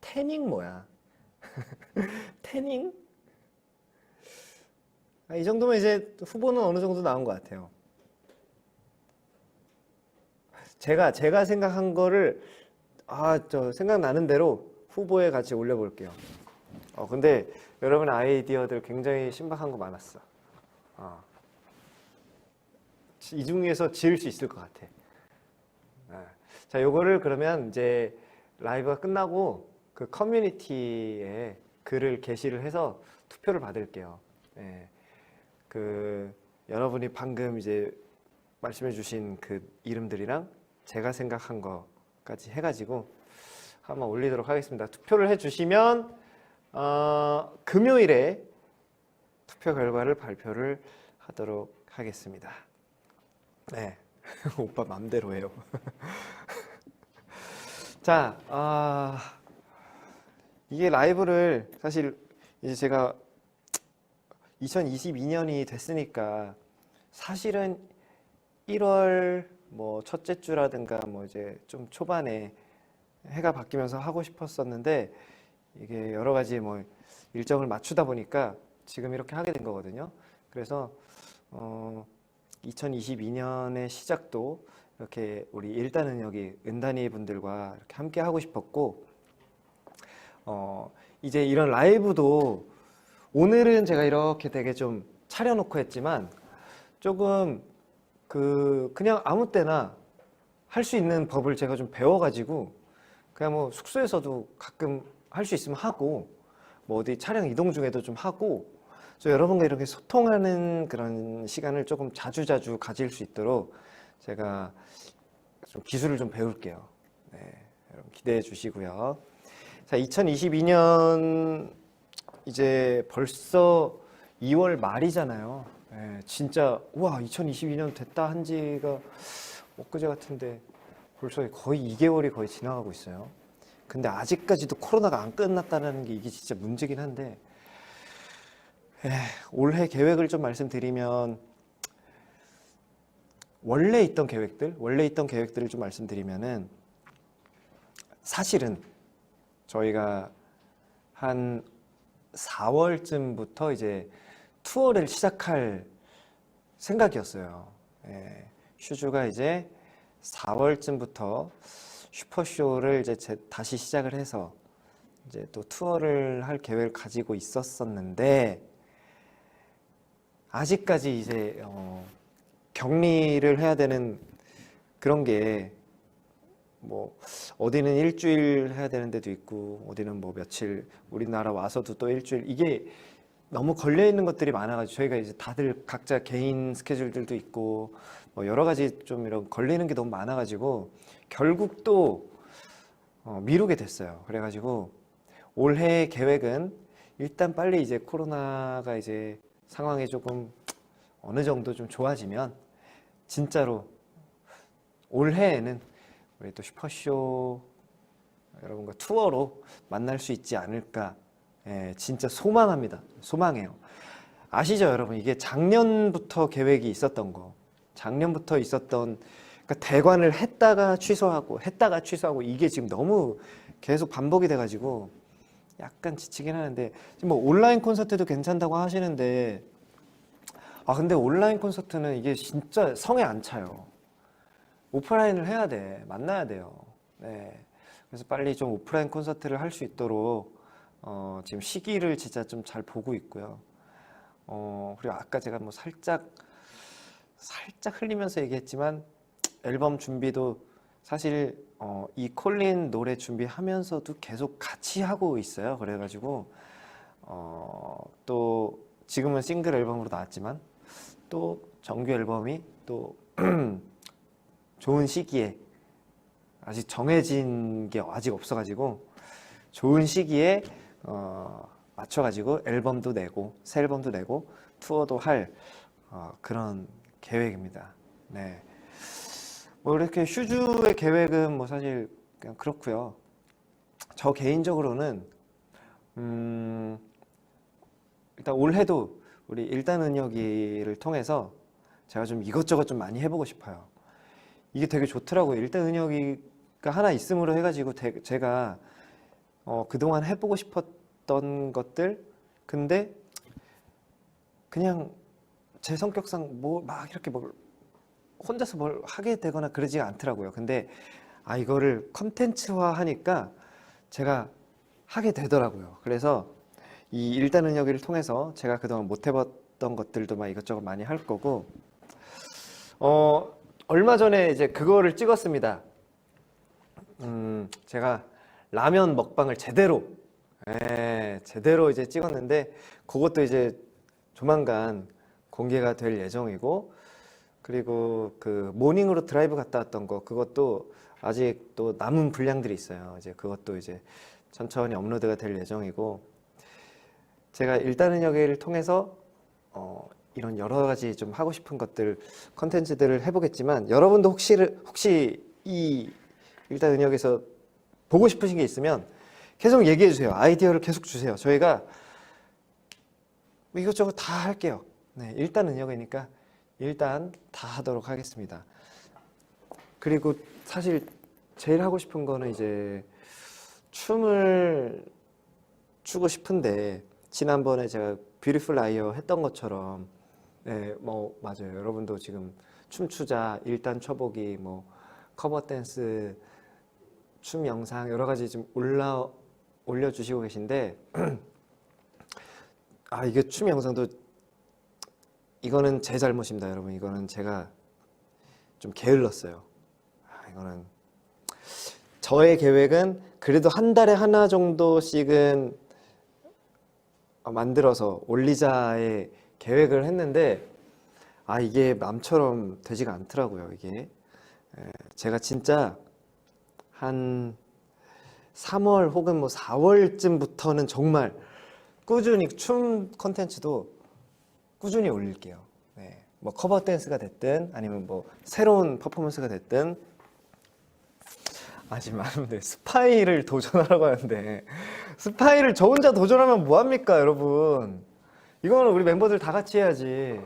태닝 뭐야? 태닝? 이 정도면 이제 후보는 어느 정도 나온 것 같아요. 제가 생각한 거를 생각나는 대로 후보에 같이 올려볼게요. 근데 여러분 아이디어들 굉장히 신박한 거 많았어. 이 중에서 지을 수 있을 것 같아. 자, 요거를 그러면 이제 라이브가 끝나고 그 커뮤니티에 글을 게시를 해서 투표를 받을게요. 여러분이 방금 이제 말씀해주신 그 이름들이랑 제가 생각한 거까지 해가지고 한번 올리도록 하겠습니다. 투표를 해주시면 금요일에 투표 결과를 발표를 하도록 하겠습니다. 네, 오빠 맘대로 해요. 자, 이게 라이브를 사실 이제 제가 2022년이 됐으니까 사실은 1월 뭐 첫째 주라든가 뭐 이제 좀 초반에 해가 바뀌면서 하고 싶었었는데 이게 여러 가지 뭐 일정을 맞추다 보니까 지금 이렇게 하게 된 거거든요. 그래서 2022년의 시작도 이렇게 우리 일단은 여기 은단이 분들과 이렇게 함께 하고 싶었고, 이제 이런 라이브도 오늘은 제가 이렇게 되게 좀 차려놓고 했지만 조금 그냥 아무 때나 할 수 있는 법을 제가 좀 배워가지고 그냥 뭐 숙소에서도 가끔 할 수 있으면 하고 뭐 어디 차량 이동 중에도 좀 하고, 저 여러분과 이렇게 소통하는 그런 시간을 조금 자주자주 가질 수 있도록 제가 좀 기술을 좀 배울게요. 네, 여러분 기대해 주시고요. 자, 2022년 이제 벌써 2월 말이잖아요. 예, 진짜 우와 2022년 됐다 한 지가 엊그제 같은데 벌써 거의 2개월이 거의 지나가고 있어요. 근데 아직까지도 코로나가 안 끝났다는 게 이게 진짜 문제긴 한데 올해 계획을 좀 말씀드리면 원래 있던 계획들을 좀 말씀드리면은 사실은 저희가 한 4월쯤부터 이제 투어를 시작할 생각이었어요. 슈즈가 이제 4월쯤부터 슈퍼쇼를 이제 다시 시작을 해서 이제 또 투어를 할 계획을 가지고 있었었는데 아직까지 이제 격리를 해야 되는 그런 게 뭐 어디는 일주일 해야 되는 데도 있고 어디는 뭐 며칠 우리나라 와서도 또 일주일 이게 너무 걸려 있는 것들이 많아가지고 저희가 이제 다들 각자 개인 스케줄들도 있고 뭐 여러 가지 좀 이런 걸리는 게 너무 많아가지고 결국 또 미루게 됐어요. 그래가지고 올해 계획은 일단 빨리 이제 코로나가 이제 상황이 조금 어느 정도 좀 좋아지면 진짜로 올해에는 우리 또 슈퍼쇼 여러분과 투어로 만날 수 있지 않을까. 진짜 소망합니다. 소망해요. 아시죠 여러분? 이게 작년부터 계획이 있었던 거. 작년부터 있었던 그러니까 대관을 했다가 취소하고 이게 지금 너무 계속 반복이 돼가지고 약간 지치긴 하는데 지금 뭐 온라인 콘서트도 괜찮다고 하시는데 근데 온라인 콘서트는 이게 진짜 성에 안 차요. 오프라인을 해야 돼. 만나야 돼요. 네. 그래서 빨리 좀 오프라인 콘서트를 할 수 있도록 지금 시기를 진짜 좀 잘 보고 있고요. 그리고 아까 제가 뭐 살짝 흘리면서 얘기했지만 앨범 준비도 사실 이 콜린 노래 준비하면서도 계속 같이 하고 있어요. 그래가지고 또 지금은 싱글 앨범으로 나왔지만 또 정규 앨범이 또 좋은 시기에 아직 정해진 게 아직 없어가지고 좋은 시기에 맞춰가지고 앨범도 내고 새 앨범도 내고 투어도 할 그런 계획입니다. 네. 뭐 이렇게 슈즈의 계획은 뭐 사실 그냥 그렇고요. 저 개인적으로는 일단 올해도 우리 일단 은혁이를 통해서 제가 좀 이것저것 좀 많이 해보고 싶어요. 이게 되게 좋더라고요. 일단 은혁이가 하나 있음으로 해가지고 제가 그동안 해보고 싶었던 것들 근데 그냥 제 성격상 뭐 막 이렇게 뭐 혼자서 뭘 하게 되거나 그러지가 않더라고요. 근데 이거를 컨텐츠화 하니까 제가 하게 되더라고요. 그래서 이 일단 은혁이를 통해서 제가 그동안 못 해봤던 것들도 막 이것저것 많이 할 거고 얼마 전에 이제 그거를 찍었습니다. 제가 라면 먹방을 제대로 이제 찍었는데 그것도 이제 조만간 공개가 될 예정이고 그리고 그 모닝으로 드라이브 갔다 왔던 거 그것도 아직 또 남은 분량들이 있어요. 이제 그것도 이제 천천히 업로드가 될 예정이고 제가 일단은 여기를 통해서 이런 여러 가지 좀 하고 싶은 것들 컨텐츠들을 해보겠지만 여러분도 혹시 이 일단 은혁에서 보고 싶으신 게 있으면 계속 얘기해 주세요. 아이디어를 계속 주세요. 저희가 이것저것 다 할게요. 네, 일단 은혁이니까 일단 다 하도록 하겠습니다. 그리고 사실 제일 하고 싶은 거는 이제 춤을 추고 싶은데 지난번에 제가 뷰티풀 라이어 했던 것처럼 뭐 맞아요. 여러분도 지금 춤추자 일단 쳐보기 뭐 커버 댄스 춤 영상 여러 가지 지금 올려주시고 계신데 이게 춤 영상도 이거는 제 잘못입니다, 여러분. 이거는 제가 좀 게을렀어요. 이거는 저의 계획은 그래도 한 달에 하나 정도씩은 만들어서 올리자의 계획을 했는데 이게 마음처럼 되지가 않더라고요. 이게 제가 진짜 한 3월 혹은 뭐 4월쯤부터는 정말 꾸준히 춤 컨텐츠도 꾸준히 올릴게요. 네. 뭐 커버 댄스가 됐든 아니면 뭐 새로운 퍼포먼스가 됐든. 아, 지금 많은 분들 스파이를 도전하라고 하는데 스파이를 저 혼자 도전하면 뭐합니까 여러분. 이거는 우리 멤버들 다 같이 해야지.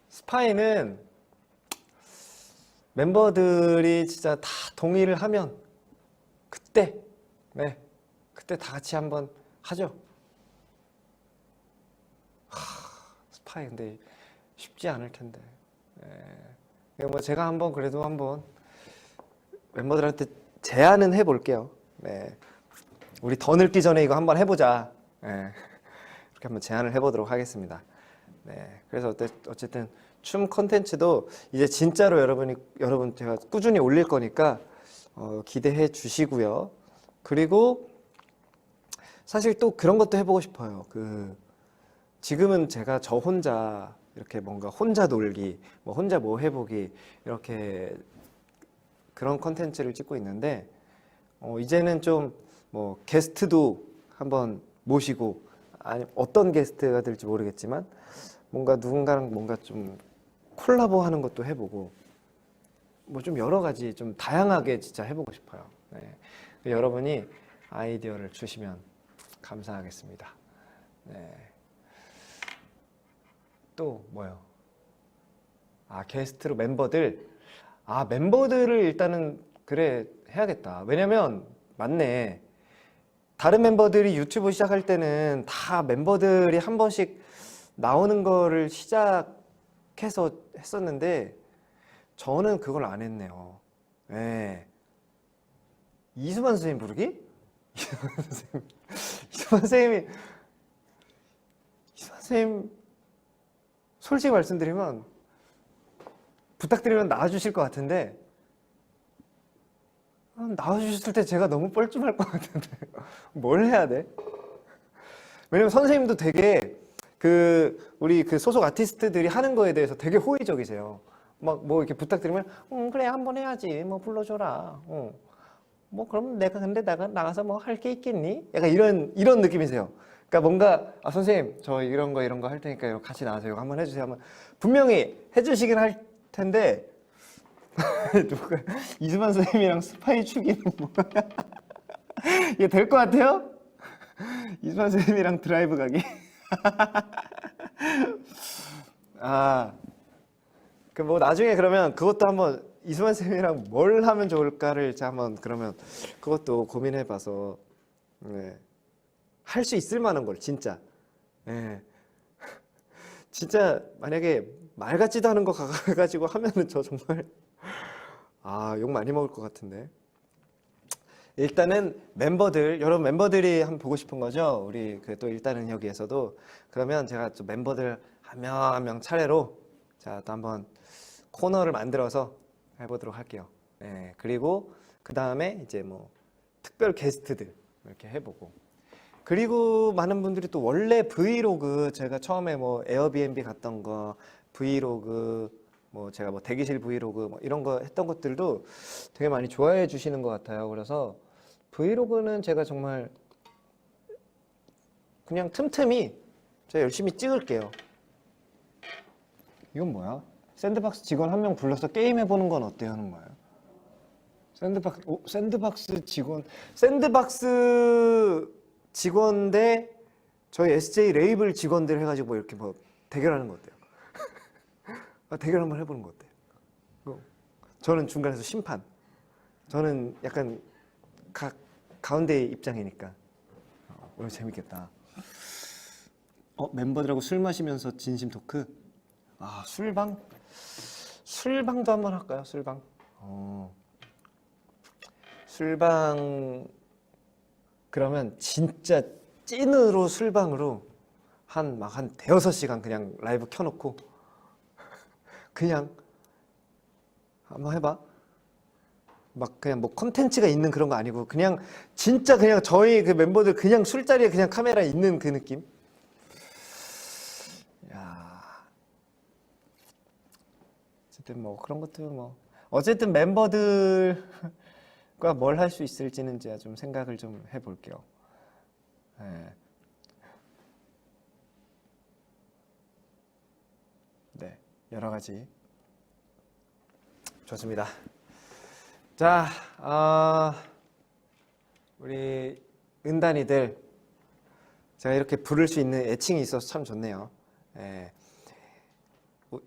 스파이는 멤버들이 진짜 다 동의를 하면 그때 네 그때 다 같이 한번 하죠. 스파이 근데 쉽지 않을 텐데. 뭐 제가 한번 그래도 한번 멤버들한테 제안은 해볼게요. 네. 우리 더 늙기 전에 이거 한번 해보자. 네. 이렇게 한번 제안을 해보도록 하겠습니다. 네. 그래서 어쨌든 춤 콘텐츠도 이제 진짜로 여러분 제가 꾸준히 올릴 거니까 기대해 주시고요. 그리고 사실 또 그런 것도 해보고 싶어요. 지금은 제가 저 혼자 이렇게 뭔가 혼자 놀기, 뭐 혼자 뭐 해보기 이렇게 그런 콘텐츠를 찍고 있는데 이제는 좀 뭐 게스트도 한번 모시고 아니 어떤 게스트가 될지 모르겠지만 뭔가 누군가랑 뭔가 좀 콜라보하는 것도 해보고 뭐 좀 여러 가지 좀 다양하게 진짜 해보고 싶어요. 네. 여러분이 아이디어를 주시면 감사하겠습니다. 네. 또 뭐요? 아, 게스트로 멤버들을 일단은 그래 해야겠다. 왜냐면 맞네. 다른 멤버들이 유튜브 시작할 때는 다 멤버들이 한 번씩 나오는 거를 시작해서 했었는데 저는 그걸 안 했네요. 네. 이수만 선생님 부르기? 이수만 선생님 솔직히 말씀드리면 부탁드리면 나와주실 것 같은데 나와주셨을 때 제가 너무 뻘쭘할 것 같은데 뭘 해야 돼? 왜냐면 선생님도 되게 우리 소속 아티스트들이 하는 거에 대해서 되게 호의적이세요. 막 뭐 이렇게 부탁드리면 그래 한번 해야지 뭐 불러줘라. 뭐 그럼 근데 내가 나가서 뭐 할 게 있겠니? 약간 이런 느낌이세요. 그러니까 뭔가 선생님 저 이런 거 할 테니까 같이 나와서 이거 한번 해주세요 하면 분명히 해주시긴 할 텐데 누가 이수만 선생님이랑 스파이 추기는 뭐야? 이게 될 것 같아요? 이수만 선생님이랑 드라이브 가기? 뭐 나중에 그러면 그것도 한번 이수만 선생님이랑 뭘 하면 좋을까를 한번 그러면 그것도 고민해봐서 네. 할 수 있을 만한 걸 진짜. 네. 진짜 만약에 말 같지도 않은 거 가가지고 하면은 저 정말 욕 많이 먹을 것 같은데. 일단은 여러분 멤버들이 한번 보고 싶은 거죠. 우리 또 일단은 여기에서도 그러면 제가 좀 멤버들 한 명 차례로 자 또 한번 코너를 만들어서 해보도록 할게요. 네, 그리고 그 다음에 이제 뭐 특별 게스트들 이렇게 해보고 그리고 많은 분들이 또 원래 브이로그 제가 처음에 뭐 에어비앤비 갔던 거 브이로그 뭐 제가 뭐 대기실 브이로그 뭐 이런 거 했던 것들도 되게 많이 좋아해 주시는 것 같아요. 그래서 브이로그는 제가 정말 그냥 틈틈이 제가 열심히 찍을게요. 이건 뭐야? 샌드박스 직원 한 명 불러서 게임 해보는 건 어때요? 하는 거예요. 샌드박스 직원 대 저희 SJ 레이블 직원들 해가지고 뭐 이렇게 뭐 대결하는 거 어때요? 대결 한번 해보는 거 어때요? 저는 중간에서 심판. 저는 약간 가운데 입장이니까. 오늘 재밌겠다. 멤버들하고 술 마시면서 진심 토크? 술방도 한번 할까요? 술방. 술방 그러면 진짜 찐으로 술방으로 한 대여섯 시간 그냥 라이브 켜놓고 그냥 한번 해봐. 막 그냥 뭐 컨텐츠가 있는 그런 거 아니고 그냥 진짜 그냥 저희 그 멤버들 그냥 술자리에 그냥 카메라 있는 그 느낌. 야, 어쨌든 뭐 그런 것도 뭐 어쨌든 멤버들 뭘 할 수 있을지는 제가 좀 생각을 좀 해볼게요. 네. 네, 여러 가지 좋습니다. 자, 우리 은단이들 제가 이렇게 부를 수 있는 애칭이 있어서 참 좋네요. 예.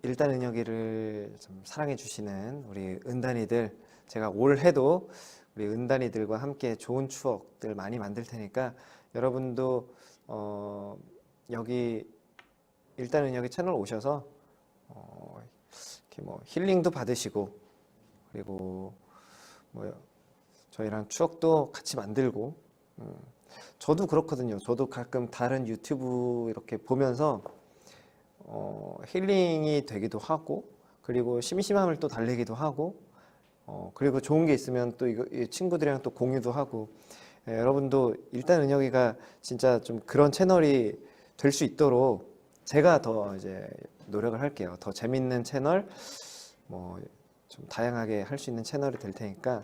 일단 은혁이를 좀 사랑해 주시는 우리 은단이들, 제가 올해도 우리 은단이들과 함께 좋은 추억들 많이 만들 테니까 여러분도 여기 일단 은혁이 채널 오셔서 이렇게 뭐 힐링도 받으시고, 그리고 뭐 저희랑 추억도 같이 만들고, 저도 그렇거든요. 저도 가끔 다른 유튜브 이렇게 보면서 힐링이 되기도 하고, 그리고 심심함을 또 달래기도 하고, 그리고 좋은 게 있으면 또 이거 친구들이랑 또 공유도 하고, 여러분도 일단 은혁이가 진짜 좀 그런 채널이 될 수 있도록 제가 더 이제 노력을 할게요. 더 재밌는 채널, 뭐 좀 다양하게 할 수 있는 채널이 될 테니까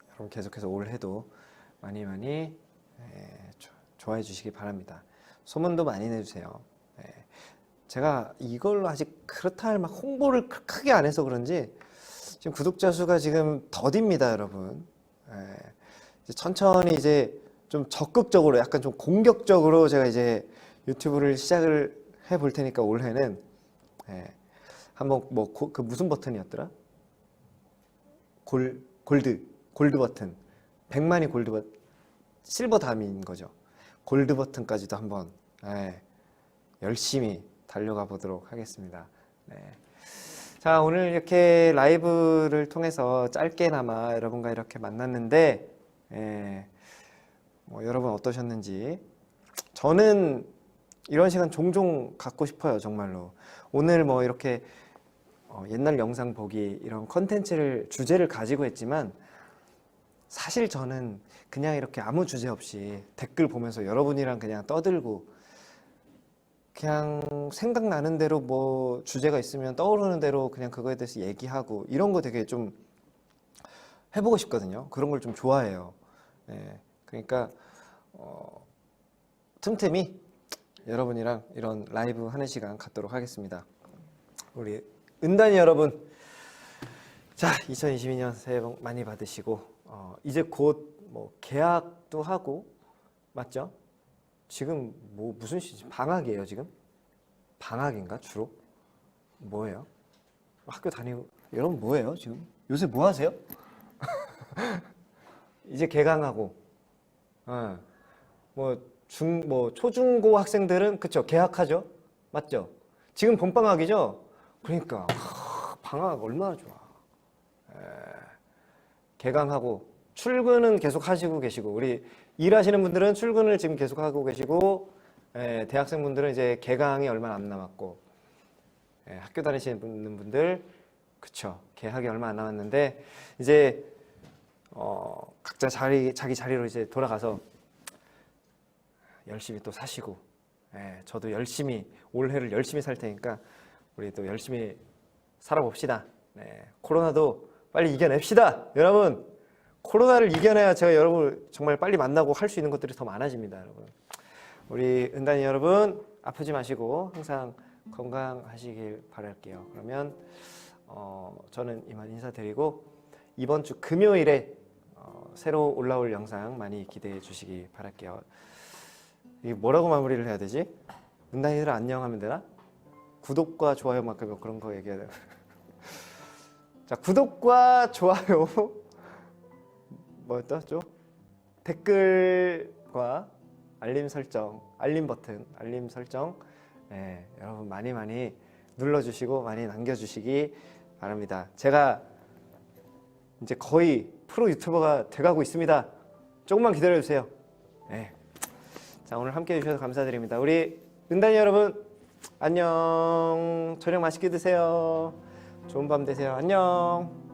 여러분 계속해서 올해도 많이 좋아해 주시기 바랍니다. 소문도 많이 내주세요. 제가 이걸로 아직 그렇다 할 막 홍보를 크게 안 해서 그런지 지금 구독자 수가 지금 더딥니다, 여러분. 이제 천천히 이제 좀 적극적으로, 약간 좀 공격적으로 제가 이제 유튜브를 시작을 해볼 테니까 올해는 한번 뭐 그 무슨 버튼이었더라? 골드 버튼, 100만이 골드 버튼, 실버 담인 거죠. 골드 버튼까지도 한번 열심히 달려가 보도록 하겠습니다. 네. 자, 오늘 이렇게 라이브를 통해서 짧게나마 여러분과 이렇게 만났는데, 뭐 여러분 어떠셨는지. 저는 이런 시간 종종 갖고 싶어요, 정말로. 오늘 뭐 이렇게 옛날 영상 보기 이런 컨텐츠를, 주제를 가지고 했지만, 사실 저는 그냥 이렇게 아무 주제 없이 댓글 보면서 여러분이랑 그냥 떠들고, 그냥 생각나는 대로 뭐 주제가 있으면 떠오르는 대로 그냥 그거에 대해서 얘기하고, 이런 거 되게 좀 해보고 싶거든요. 그런 걸 좀 좋아해요. 그러니까 틈틈이 여러분이랑 이런 라이브 하는 시간 갖도록 하겠습니다. 우리 은단이 여러분, 자, 2022년 새해 복 많이 받으시고, 이제 곧 뭐 개학도 하고, 맞죠? 지금 뭐 무슨 시즌? 방학이에요, 지금? 방학인가 주로? 뭐예요? 학교 다니고, 여러분 뭐예요 지금? 요새 뭐 하세요? 이제 개강하고, 뭐 초중고 학생들은 그쵸, 개학하죠, 맞죠? 지금 봄방학이죠. 그러니까 방학 얼마나 좋아. 개강하고 출근은 계속 하시고 계시고, 우리 일하시는 분들은 출근을 지금 계속 하고 계시고, 대학생분들은 이제 개강이 얼마 안 남았고, 학교 다니시는 분들, 그쵸, 개학이 얼마 안 남았는데 이제 각자 자기 자리로 이제 돌아가서 열심히 또 사시고, 저도 열심히 올해를 열심히 살 테니까 우리 또 열심히 살아봅시다. 코로나도 빨리 이겨냅시다. 여러분, 코로나를 이겨내야 제가 여러분 정말 빨리 만나고 할 수 있는 것들이 더 많아집니다. 여러분, 우리 은단이 여러분, 아프지 마시고 항상 건강하시길 바랄게요. 그러면 저는 이만 인사드리고, 이번 주 금요일에 새로 올라올 영상 많이 기대해 주시기 바랄게요. 이게 뭐라고 마무리를 해야 되지? 은단이들 안녕 하면 되나? 구독과 좋아요만큼 그런 거 얘기해야 되나? 자, 구독과 좋아요, 뭐였죠? 댓글과 알림 설정, 알림 버튼, 알림 설정, 여러분 많이 눌러주시고 많이 남겨주시기 바랍니다. 제가 이제 거의 프로 유튜버가 돼가고 있습니다. 조금만 기다려주세요. 자, 오늘 함께 해주셔서 감사드립니다. 우리 은단이 여러분, 안녕. 저녁 맛있게 드세요. 좋은 밤 되세요. 안녕.